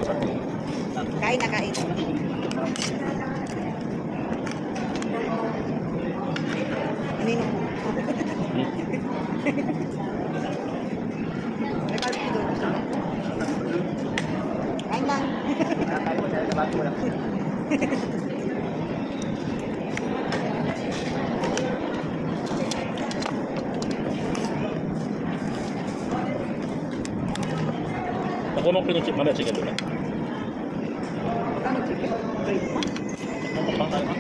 Kain na kain. Nino. May barbecue doon. Kain lang. Kain mo dahil bago lang. Ako nung pinuchip mamaya chicken doon. Kano chicken? Pang tayo.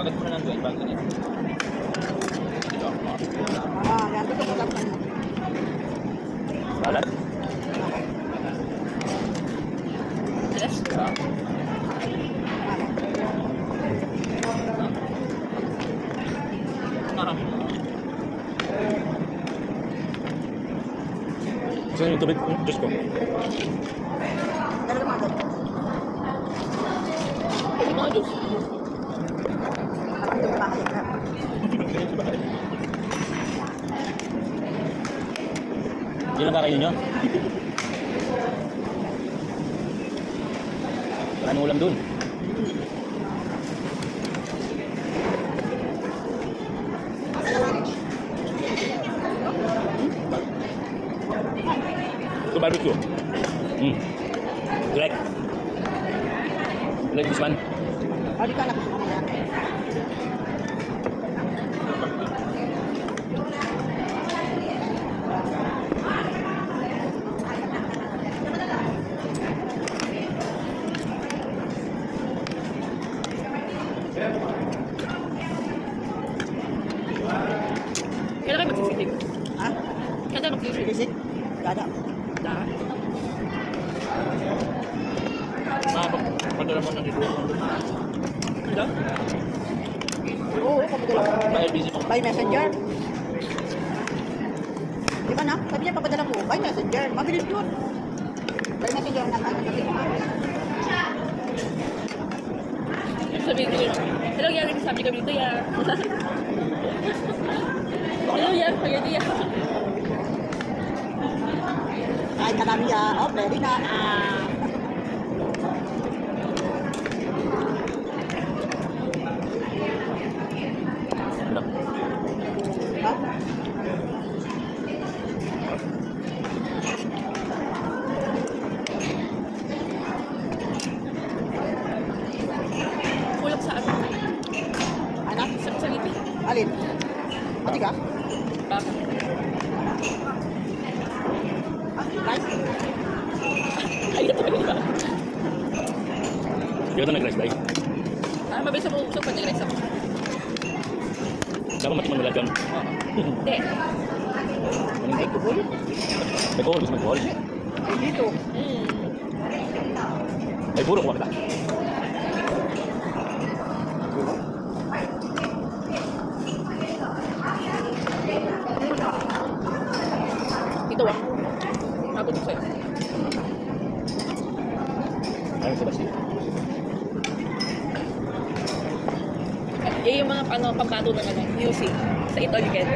Bakit mo na nandoon bago niya? Ah, yan. Dito ko lang ano. Balat? Yes. Marami. Gusto niyo yung tubig? Diyos ko. Talaga mga doon. Ano mga Diyos? Ito pa kasi. Yun ang kakainin nyo? Wala nang ulam dun. Ito barbecue. Direct. Direct this one. Hindi ka nakasama mo yan. Kailan kayo magsisisig? Ha? Kailan magsisisig? Bisik? Gada. Lahat. Padala mo na dito. Ano? Oo, papadala ko. Dahil busy pa. By messenger. Di ba na? Sabi niya papadala ko. By messenger. Mabilis yun. By messenger na tayo. Sabi ko yun. Hello, yan. Sabi kami dito, yan. Hello, yan. Pagyan niya. Kain na kami ya. Oh, ready na. Ha? Kulang sa ano. Ano? Sa ngipin. Alin? Mati ka? Bakit? Guys? Ay, ito ba yun? Hindi ka nag-rice dahil. Mabilis ako usap pag nag-rice ako. Dapat matikman nila dyan. Hindi. Ay, kubol? May kohol, gusto mag-kohol. Ay, dito. May puro kuha kita. Dito ah. Tapos ko sa'yo. Ayun si Basti. Yung mga pambato ng ano, music sa Italian.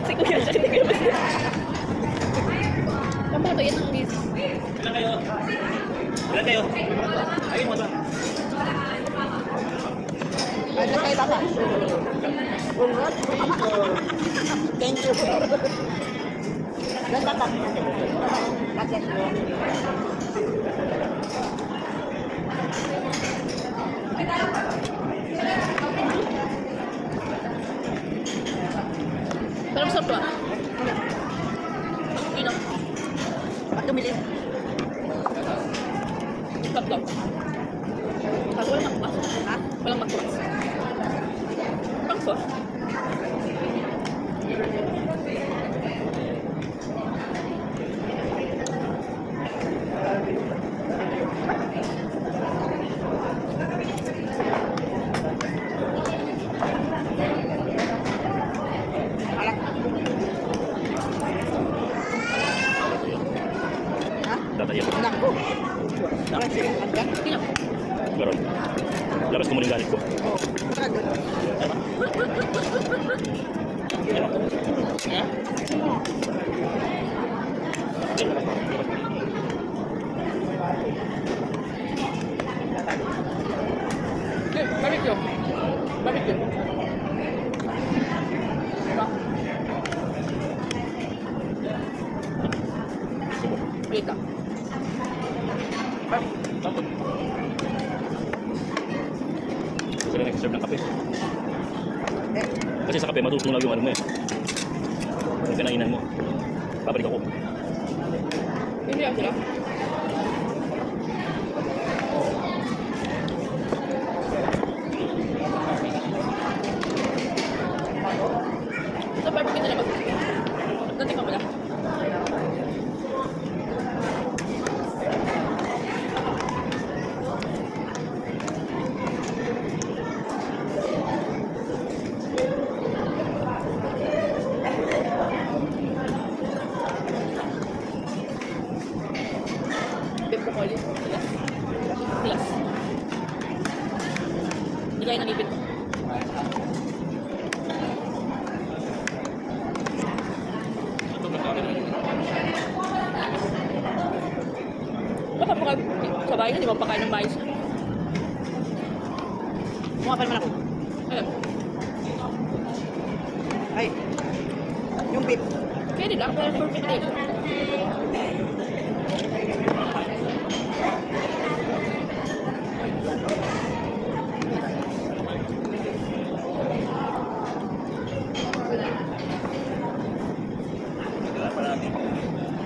Si Kuya siya, hindi ko basta. Pambato, yan ang music. Ilan kayo? Ilan kayo? Ayun mo ba? Ay, kayo baka. Thank you. Ganda ka. Bakit? Pero masarap to ah. Yun ah. Ba't tumili? Sarap to. Kaso walang makpas. Ha? Walang makpas. Pang sauce. Alat. tayo. Anak ko. Parang siya yung andyan. Sino? Pero, labas ko muna yung galit ko. Oo. Saka doon. Ha? Okay, barbecue. Barbecue. Diba? Wait lang. Tapos. Gusto na nag-serve ng kape. Eh, Kasi sa kape, matutunaw yung ano mo eh. Yung kinainan mo. Babalik ako. Hindi ako sila. Sa barbecue nila ba? Natikman mo na. Beef broccoli. Glass. Glass. Hindi kayo nangipin. Baka paka sa bahay na, di ba pakain ng mais? mukha pa naman ako. Alam, Ay. Yung beef. pwede lang, pero for picnic.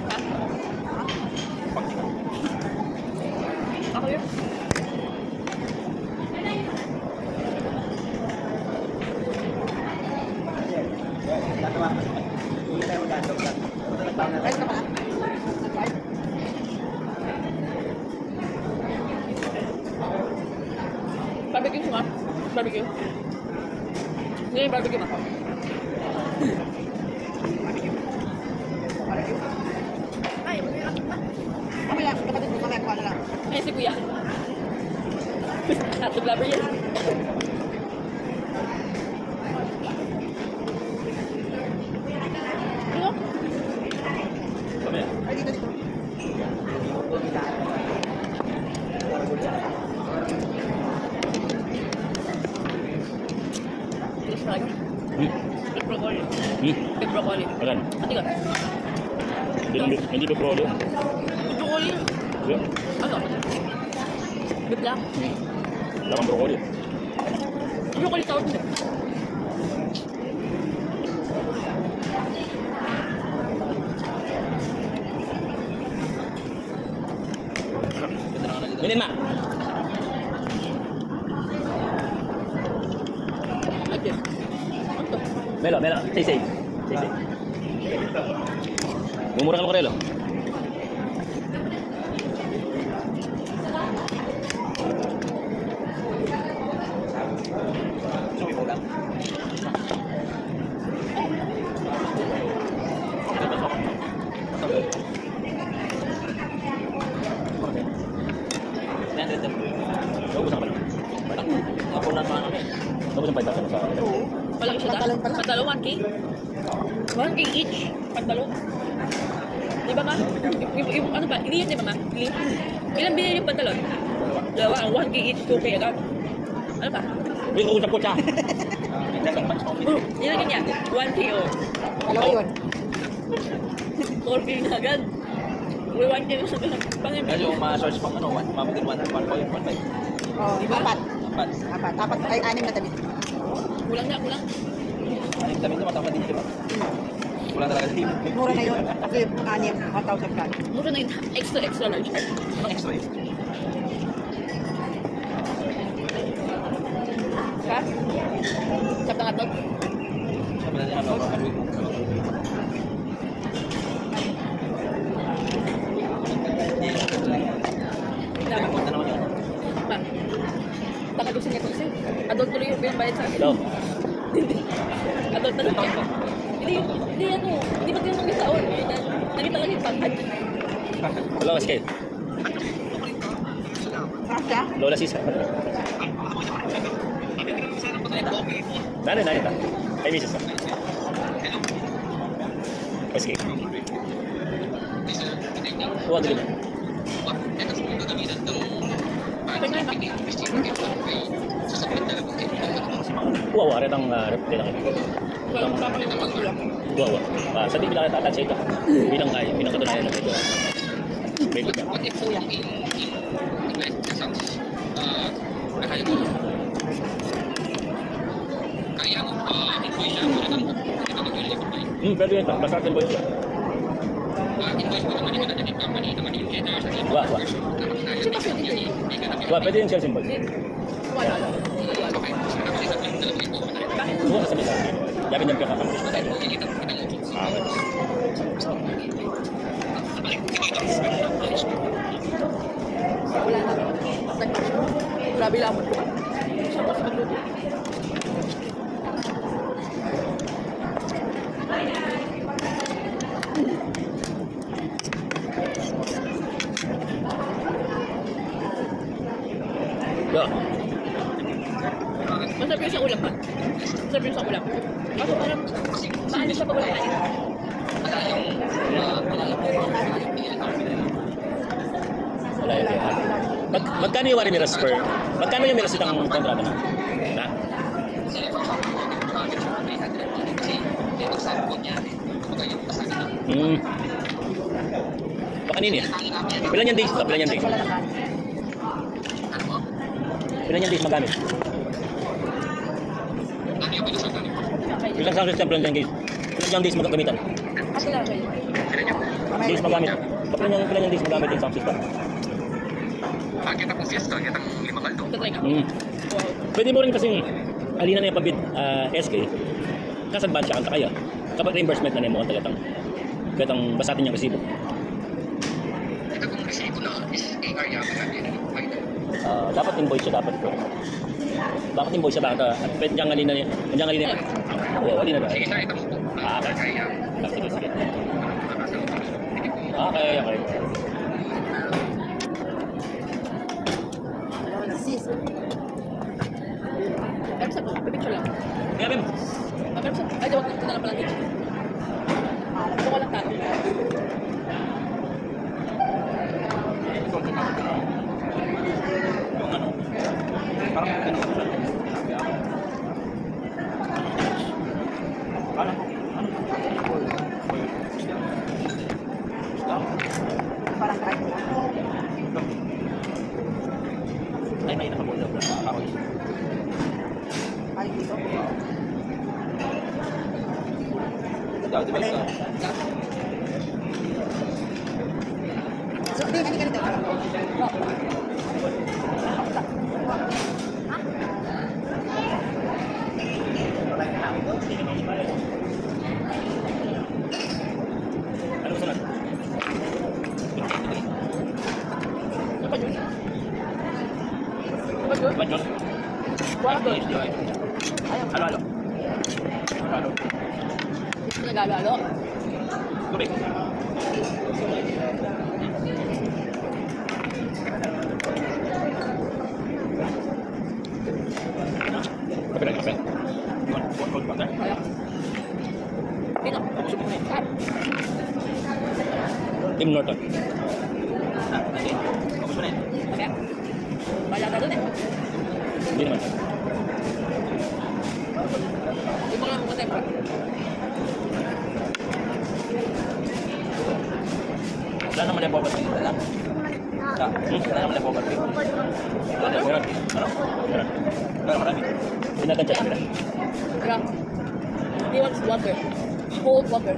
Ha? Ako yun. Rice ka pa? Barbecue semua. Barbecue. Ini barbecue mah. Ay, Mamaya, kapatid ko, mamaya kuha na lang. ay si Kuya. At lover yan. Ano? Mamaya. Ay, dito, dito. Terus lagi. Beef broccoli. Beef broccoli. Ayan. Ati ka? Hindi ba prolo? Beef broccoli. Yeah. Ano? Beef lang. Wala kang broccoli. Broccoli tawag nila. Minin ma. Ate. Ano to? Melo. Say. Mumura ka mo karelo. Ubus ang pala. Ako na pa ano. Ubus ang 5,000 sa akin. Oo. Malaki siya Pantalon pala. Pantalon 1K? 1K each. Pantalon. Di ba nga? Yung ano ba? Hindi yun, di ba nga? Ilan binili yung pantalon? Dalawa. Ang 1K each, 2K agad. Ano ba? Uy, kausap ko siya. Nilagyan niya. 1K o. Dalawa yun. 4K na agad. May 1K na sabi na. Medyo ma-search pang ano, mamagal 1.5. Oh, Diba? apat. Ay, 6 na tabi. Kulang na, kulang. Ang dami ito matama din, di ba? Wala talaga din. Mura na yun. Kasi 1,000 ka. Mura na yun. Extra large. Ang extra yun. Ha? Sap na hotdog? Sabi na niya, ano, Tama. punta naman yun. Ma. Takadusin niya kasi. Adult tuloy yung pinambayad sa akin. Hello. Adult talaga siya. Hindi ano. Hindi ba tinanong yung taon? Nakita lang yung pagkad. Hello, SK. Kasha? Lola Sisa. Nani ta. Ay, misis na. SK. Huwag din. Wow, are tang repete lang. Wow. Sa di bilang tatatsa ito. Bilang kaya, pinakatunayan ng ito. Break it. Pwede yun. Basta atin boys. Wah. Wah, pwede yung shell symbol. Wala. Buka sa bisa. Yakin yung kakakampis mo tayo. Wala na. Grabe lamot ko. Siya mas magluto. Yeah. Masarap yung sa ulam pa. Masarap yung sa ulam. Kaso parang maano siya pag wala kanin. Wala yun. Magkano yung Miras per? Magkano yung Miras itang kontrata na? Na? Baka nini ya? Bilan yung days? Bilan yung days? Bilan yung days magamit? Bilang sound system, bilang yung days? Bilang yung days magagamitan? Kasi lang kayo. Days magamit? Bilan yung days magamit yung sound system? Kita po fiesta, kita 5 kaldo. Tatry ka. Wow. Pwede mo rin kasing alina na yung pabid SK. Kasagbat siya kanta kaya. Kapag reimbursement na nemo ang katang basatin yung resibo. Ito kung resibo na is area ka natin. Dapat invoice siya dapat ko. Bakit invoice siya bakit? At pwede niyang alina niya. Niyang alina niya. Oo, alina na. Sige, ito mo po. Kaya. Sige. Okay. Sis. Pero sa pipicture lang. Kaya Bim. Pero sa, ay, dawag ito na lang pala dito. Ito ko lang tato. Parang try ko lang. Ay, may nakabulog na. Ay, dito. So, di, ano ka nito? Ano sunod? Apa yun? Apa yun? Banjos? Wala doon. Halo. Ito nagalo-alo. Tubig. Kape lang, kape. Cold water. Kaya. Dito. Kat. Tim Norton. Kaya. Malata doon eh. Hindi naman. Yung mga mukha tayo. Wala naman yung bobot. Wala naman yung bobot. Meron. Ano? Meron. Meron marami. Pinagkansya kami na. Kaya. He wants water. Cold water.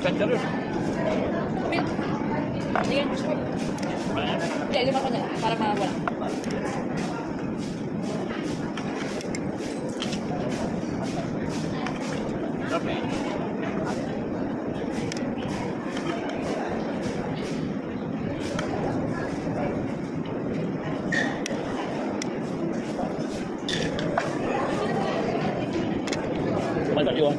Kansya rin. Milk. Sige. Hindi, lima ko na lang. Para mawala. Okay. Mantap juga.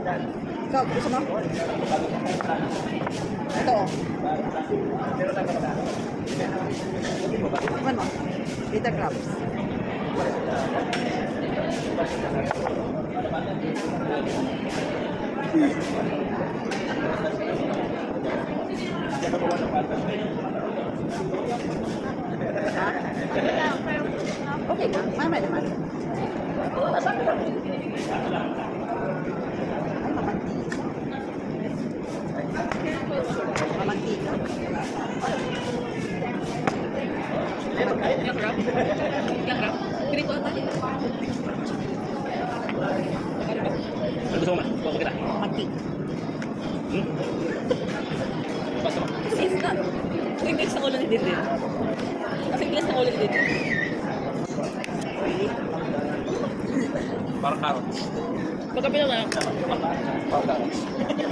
Ikaw, gusto mo? Ito. Ano mo? Bitter crabs. Okay na, mamaya naman. Mamantika. Yung crab. Yung crab. Pinito ata. Ano gusto mo ma? Gusto kita. Mamantika. Basta mo. Sis na. Uy, bilis ng ulo ni Dede. Kasi bilis ng ulo ni Dede. Parang carrots. Pagkabilang na. Parang carrots. Kita.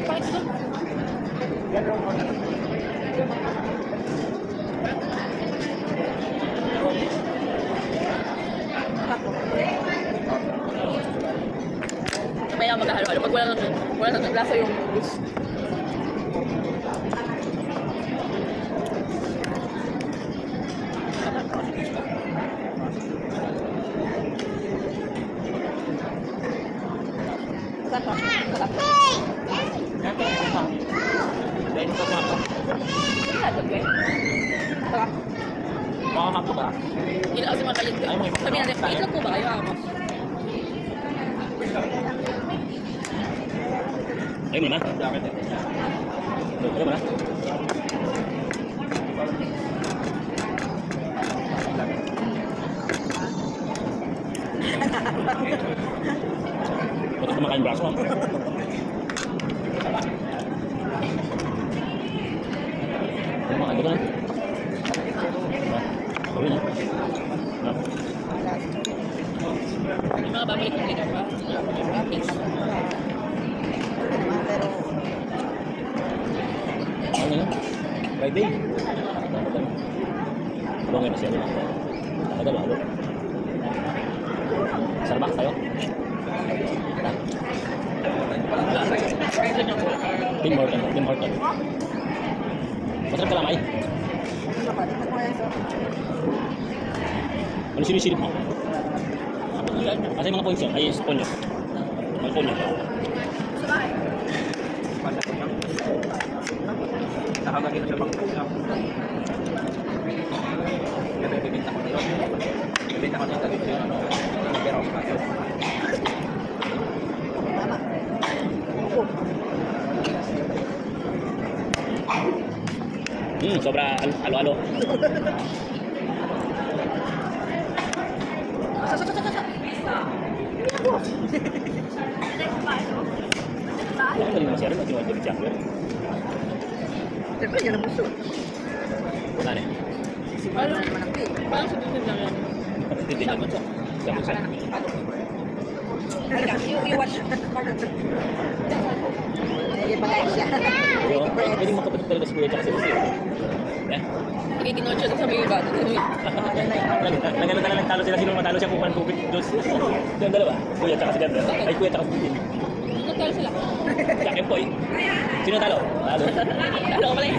Pangit ito. Kaya maghahalo-halo. Pag wala nang lasa yung juice. Sarap. Sarap. Dahil sa mga Sarap. hapto ba? Yun kasi mga kalit. Sabi natin, itlog po ba kayo? Ayun mo na. Jacket eh. Ayun mo na. Bakit kumakain braso ah? Kumakain ka na. Ayun na. Yung mga babalik ng later pa. Please. Pero, Ano yun? Friday. Tulungan na siya. Tagal lalo. Starbucks tayo? Tim Horton. Tim Horton. Masarap kalamay. dapat mo yan sa Ano sinisilip mo? Kasi mga points yun. Ay, spoon yun. Mga spoon yun. Nakagagin na siya pang Kaya bibinta ko dito. Bibinta ko dito dito yung pero ako natin. tama. Opo. Sobra alo-alo. Ano ba yung masyari? Mati mo siya. Siyempre, yan ang gusto. Wala na. Wala naman ang pay. Parang susunod lang yan. Hindi naman siya. Sabi siya. Halika, you watch. Sige, pagkain siya. Pwede makapatid talaga si Kuya tsaka si Lucy. Eh? Sige, tinocho sa may iba. Nagano talaga nagtalo sila. Sino matalo siya kung anong tubig? Yung dalawa. Kuya tsaka si Ganda. Ay, Kuya tsaka si Lucy. Nagtalo sila. Jack and Poy. Sino talo? Talo. Talo ko pala eh.